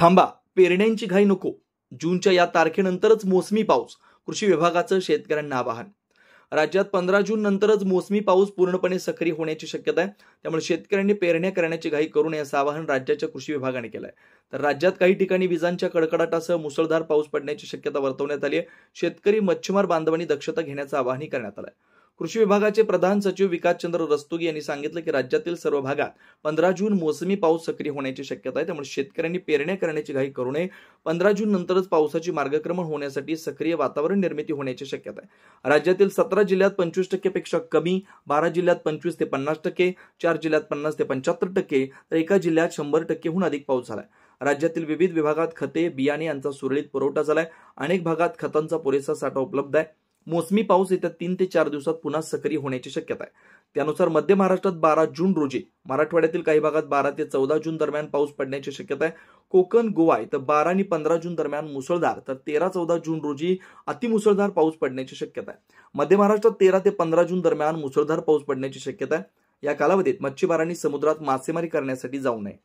थांबा, पेरण्यांची घाई नको. जूनच्या या तारखेनंतरच मोसमी पाऊस. कृषी विभागाचं शेतकऱ्यांना आवाहन. राज्यात 15 जून नंतरच मोसमी पाऊस पूर्णपणे सक्रिय होण्याची शक्यता आहे. त्यामुळे शेतकऱ्यांनी पेरण्या करण्याची घाई करू नये असं आवाहन राज्याच्या कृषी विभागाने केलं आहे. तर राज्यात काही ठिकाणी विजांच्या कडकडाटासह मुसळधार पाऊस पडण्याची शक्यता वर्तवण्यात आली आहे. शेतकरी मच्छीमार बांधवांनी दक्षता घेण्याचं आवाहनही करण्यात आलं आहे. कृषी विभागाचे प्रधान सचिव विकासचंद्र रस्तोगी यांनी सांगितलं की राज्यातील सर्व भागात 15 जून मोसमी पाऊस सक्रिय होण्याची शक्यता आहे. त्यामुळे शेतकऱ्यांनी पेरण्या करण्याची घाई करू नये. 15 जून नंतरच पावसाची मार्गक्रमण होण्यासाठी सक्रिय वातावरण निर्मिती होण्याची शक्यता आहे. राज्यातील 17 जिल्ह्यात 25% पेक्षा कमी, 12 जिल्ह्यात 25 ते 50%, 4 जिल्ह्यात 50 ते 75%, तर एका जिल्ह्यात 100%हून अधिक पाऊस झालाय. राज्यातील विविध विभागात खते, बियाणे यांचा सुरळीत पुरवठा झालाय. अनेक भागात खतांचा पुरेसा साठा उपलब्ध आहे. मोसमी पाऊस येत्या 3 ते 4 दिवसात पुन्हा सक्रिय होण्याची शक्यता आहे. त्यानुसार मध्य महाराष्ट्रात 12 जून रोजी, मराठवाड्यातील काही भागात 12 ते 14 जून दरम्यान पाऊस पडण्याची शक्यता आहे. कोकण, गोवा इथं 12 आणि 15 जून दरम्यान मुसळधार, तर 13-14 जून रोजी अतिमुसळधार पाऊस पडण्याची शक्यता आहे. मध्य महाराष्ट्रात 13 ते 15 जून दरम्यान मुसळधार पाऊस पडण्याची शक्यता आहे. या कालावधीत मच्छीमारांनी समुद्रात मासेमारी करण्यासाठी जाऊ नये.